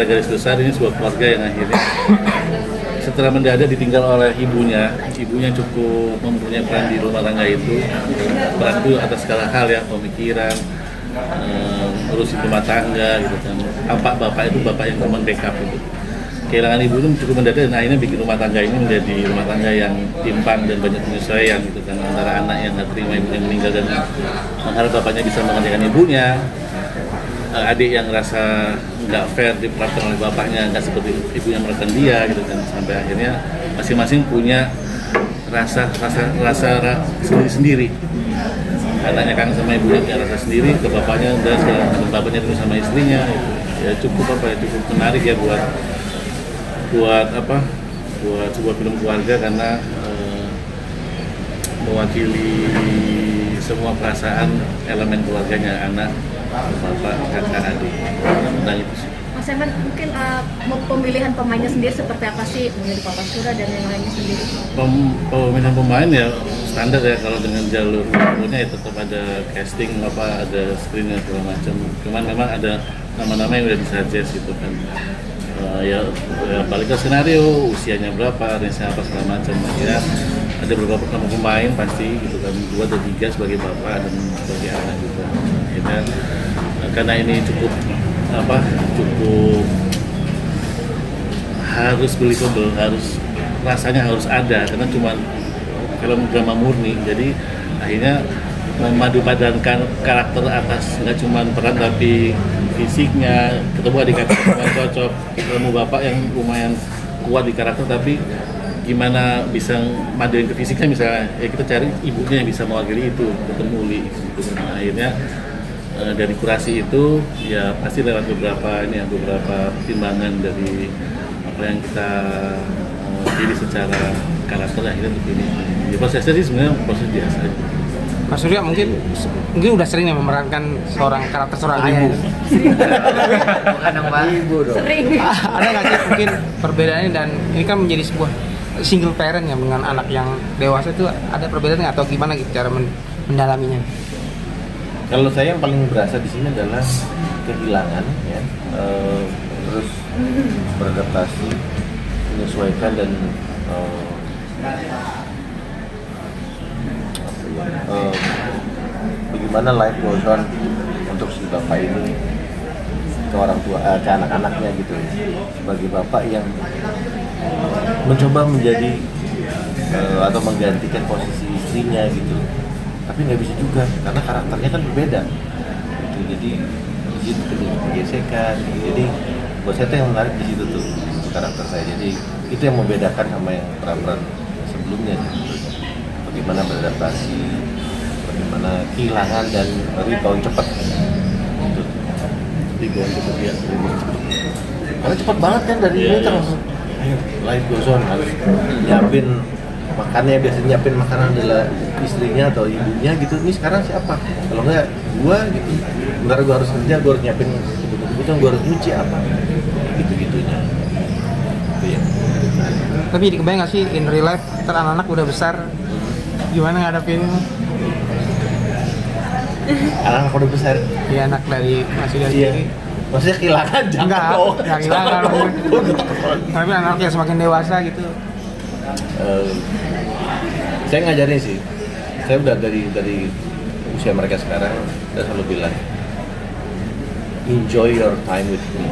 secara garis besar ini sebuah keluarga yang akhirnya setelah mendadak ditinggal oleh ibunya cukup mempunyai peran di rumah tangga itu. Peran itu atas segala hal ya, pemikiran, ngurusin rumah tangga gitu kan. Bapak itu bapak yang memang backup itu. Kehilangan ibu itu cukup mendadak dan akhirnya bikin rumah tangga ini menjadi rumah tangga yang timpang dan banyak penyesuaian gitu kan, antara anak yang nggak terima ibunya meninggal dan mengharap bapaknya bisa mengerjakan ibunya, adik yang ngerasa nggak fair diperlakukan oleh bapaknya, nggak seperti ibunya melakukan dia gitu kan, sampai akhirnya masing-masing punya rasa sendiri. Anaknya kangen sama ibunya punya rasa sendiri, ke bapaknya dan bapaknya itu sama istrinya. Ya cukup menarik ya buat sebuah film keluarga karena mewakili semua perasaan elemen keluarganya, anak, bapak, kakak, adik. Nah itu sih. Mas Eman, mungkin pemilihan pemainnya sendiri seperti apa sih menjadi Papa Surya dan yang lainnya sendiri? Pemilihan pemain ya standar ya, kalau dengan jalur filmnya ya tetap ada casting, ada screennya segala macam. Cuman memang ada nama-nama yang udah disuggest gitu kan. Ya balik ke skenario, usianya berapa, range apa segala macam. Akhirnya ada beberapa nama pemain pasti gitu kan, 2 atau 3 sebagai bapak dan sebagai anak juga. Akhirnya karena ini cukup harus believable, rasanya harus ada karena cuma film drama murni. Jadi akhirnya memadupadankan karakter atas nggak cuma peran tapi fisiknya, ketemu adik kakak yang cocok, ketemu bapak yang lumayan kuat di karakter, tapi gimana bisa maduin ke fisiknya, misalnya ya kita cari ibunya yang bisa mewakili itu, ketemu Uli gitu. Nah, akhirnya dari kurasi itu ya pasti lewat beberapa pertimbangan dari apa yang kita pilih secara karakter, akhirnya begini. Ya, prosesnya sih sebenarnya proses biasa. Mas Surya mungkin udah sering ya memerankan karakter seorang ayah. Bukan dong Pak. Ibu dong. Sering. Ada nggak sih mungkin perbedaannya, dan ini kan menjadi sebuah single parent ya dengan anak yang dewasa, itu ada perbedaan nggak atau gimana gitu cara mendalaminya? Kalau saya yang paling berasa di sini adalah kehilangan ya, terus beradaptasi, menyesuaikan dan bagaimana life goes on untuk si bapak ini ke orang tua, ke anak-anaknya gitu, sebagai bapak yang mencoba menjadi atau menggantikan posisi istrinya gitu, tapi nggak bisa juga karena karakternya kan berbeda gitu. Jadi di situ gesekan gitu. Jadi buat saya itu yang menarik di situ tuh karakter saya, jadi itu yang membedakan sama yang peran-peran sebelumnya gitu. Bagaimana beradaptasi, bagaimana kehilangan dan rebound cepat gitu. Rebound cepat ya, karena cepat banget kan dari ini kan langsung life goes on, harus nyiapin makannya, biasanya nyiapin makanan adalah istrinya atau ibunya gitu. Ini sekarang siapa? Kalau enggak gua gitu, bentar gua harus kerja, gua harus nyiapin kebutuhan, gua harus nyuci apa gitu-gitunya gitu ya. Tapi kebayang nggak sih in real life anak-anak udah besar, gimana ngadepin Anak udah besar? ya, anak dari masih dari Iya. Maksudnya kehilangan jangan dong. Enggak kehilangan. Tapi anaknya semakin dewasa gitu. Saya ngajarin sih. Saya udah dari usia mereka sekarang udah selalu bilang enjoy your time with me.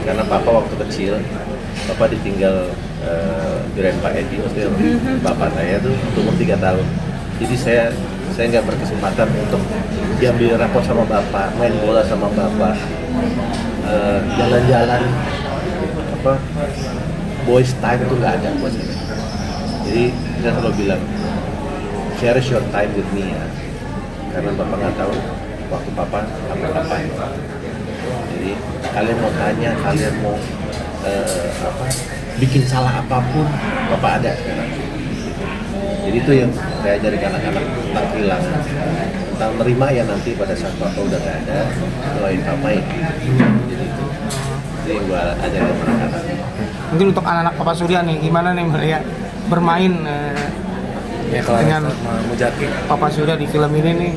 Karena papa waktu kecil, papa ditinggal Grandpa Eddie, maksudnya bapak saya tuh umur 3 tahun. Jadi saya nggak berkesempatan untuk diambil rapor sama bapak, main bola sama bapak, jalan-jalan boys time itu nggak ada buat saya. Jadi saya selalu bilang cherish your time with me ya, karena bapak nggak tahu waktu papa apa. Jadi kalian mau tanya, kalian mau bikin salah apapun, bapak ada sekarang. Jadi itu yang saya ajarin anak-anak tentang kehilangan, tentang menerima ya nanti pada saat papa udah nggak ada, doain papa ya. Jadi itu yang gue ajarin anak-anak. Mungkin untuk anak-anak Papa Surya nih, gimana nih melihat bermain ya, dengan Mujaki Papa Surya di film ini nih?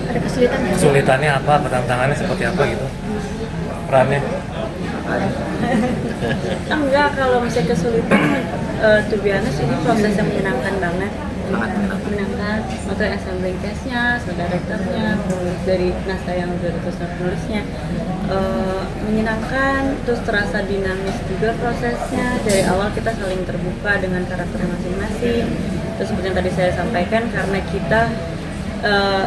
Ada kesulitannya? Kesulitannya apa, tantangannya seperti apa gitu perannya? Enggak, kalau misalnya kesulitan, to be honest, ini proses yang menyenangkan banget. Sangat menyenangkan. Untuk assembling case-nya, directornya, dari naskah yang udah terus penulisnya, menyenangkan, terus terasa dinamis juga prosesnya. Dari awal kita saling terbuka dengan karakter masing-masing. Terus seperti yang tadi saya sampaikan, karena kita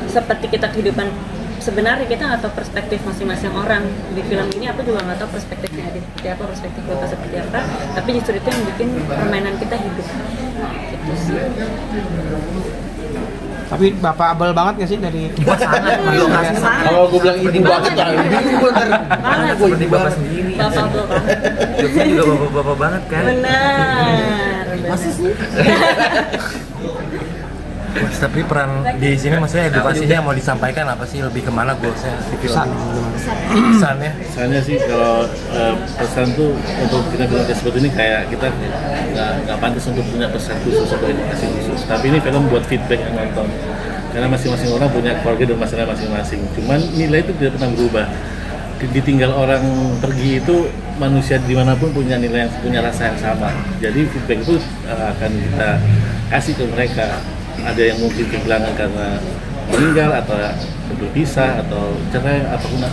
seperti kita kehidupan sebenarnya, kita nggak tahu perspektif masing-masing orang di film ini. Aku juga nggak tahu perspektifnya Adit seperti apa, perspektif Bapak seperti apa, tapi justru itu yang bikin permainan kita hidup gitu sih. Tapi Bapak abal banget nggak sih dari Sangat. Kalau gue bilang ibu banget ya, ini bener. Banget. Seperti bapak sendiri. Bapak Jokesnya juga bapak-bapak banget kan. benar. Masa sih? Mas, tapi peran di sini maksudnya edukasinya yang mau disampaikan apa sih, lebih kemana goalsnya di film? Pesannya? Misalnya sih kalau pesan tuh untuk kita film seperti ini kayak kita nggak pantas untuk punya pesan khusus atau edukasi khusus. Tapi ini film buat feedback yang nonton. Karena masing-masing orang punya keluarga dan masalah masing-masing. Cuman nilai itu tidak pernah berubah. Ditinggal orang pergi itu, manusia dimanapun punya nilai yang punya rasa yang sama. Jadi feedback itu akan kita kasih ke mereka. Ada yang mungkin kehilangan karena meninggal atau berpisah atau cerai,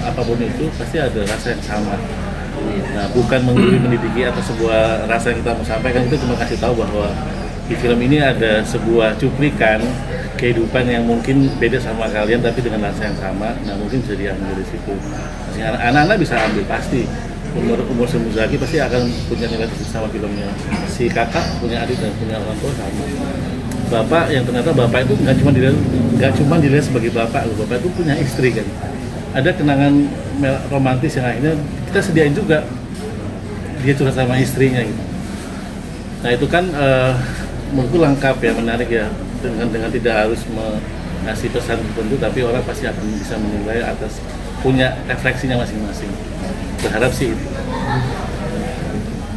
apapun itu pasti ada rasa yang sama. Nah, bukan mendidiki atau sebuah rasa yang kita mau sampaikan, itu cuma kasih tahu bahwa di film ini ada sebuah cuplikan kehidupan yang mungkin beda sama kalian tapi dengan rasa yang sama. Nah, mungkin bisa diambil dari situ. Anak-anak bisa ambil pasti. Umur Muzaki pasti akan punya nilai sama filmnya. Si kakak punya adik dan punya orang tua sama. Bapak yang ternyata bapak itu nggak cuma dilihat sebagai bapak loh. Bapak itu punya istri kan. Ada kenangan romantis yang akhirnya kita sediain juga. Dia curhat sama istrinya gitu. Nah itu kan menurutku lengkap ya, menarik ya, dengan tidak harus mengasih pesan tertentu, tapi orang pasti akan bisa menilai atas punya refleksinya masing-masing. Berharap sih itu.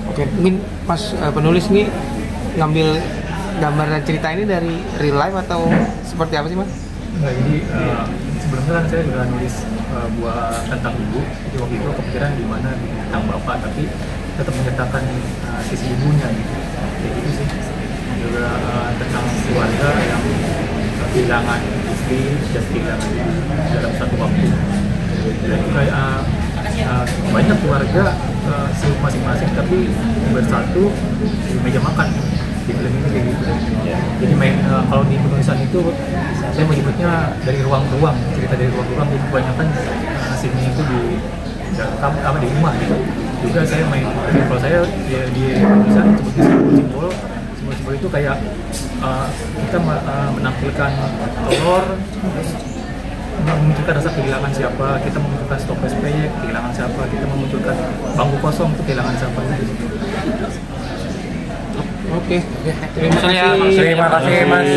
Oke, mungkin Mas penulis nih ngambil gambar dan cerita ini dari real life atau seperti apa sih Mas? Enggak, jadi sebelumnya kan saya juga nulis buat tentang ibu. Jadi waktu itu kepikiran gimana tentang bapak, tapi tetap menyertakan sisi ibunya gitu. Kayak gitu sih. Juga tentang keluarga yang kehilangan istri dan kehilangan ibu dalam satu waktu. Dan kayak banyak keluarga sibuk masing-masing tapi bersatu di meja makan. Di film ini kayak gitu. Jadi kalau di penulisan itu saya menyebutnya dari ruang-ruang, cerita dari ruang-ruang. Jadi kebanyakan scene itu di rumah gitu. Juga saya kalau saya ya, di penulisan seperti simbol-simbol itu kayak kita menampilkan telur, memunculkan rasa kehilangan siapa, kita memunculkan stok SPY kehilangan siapa, kita memunculkan bangku kosong itu kehilangan siapa gitu. Oke. Terima kasih Mas.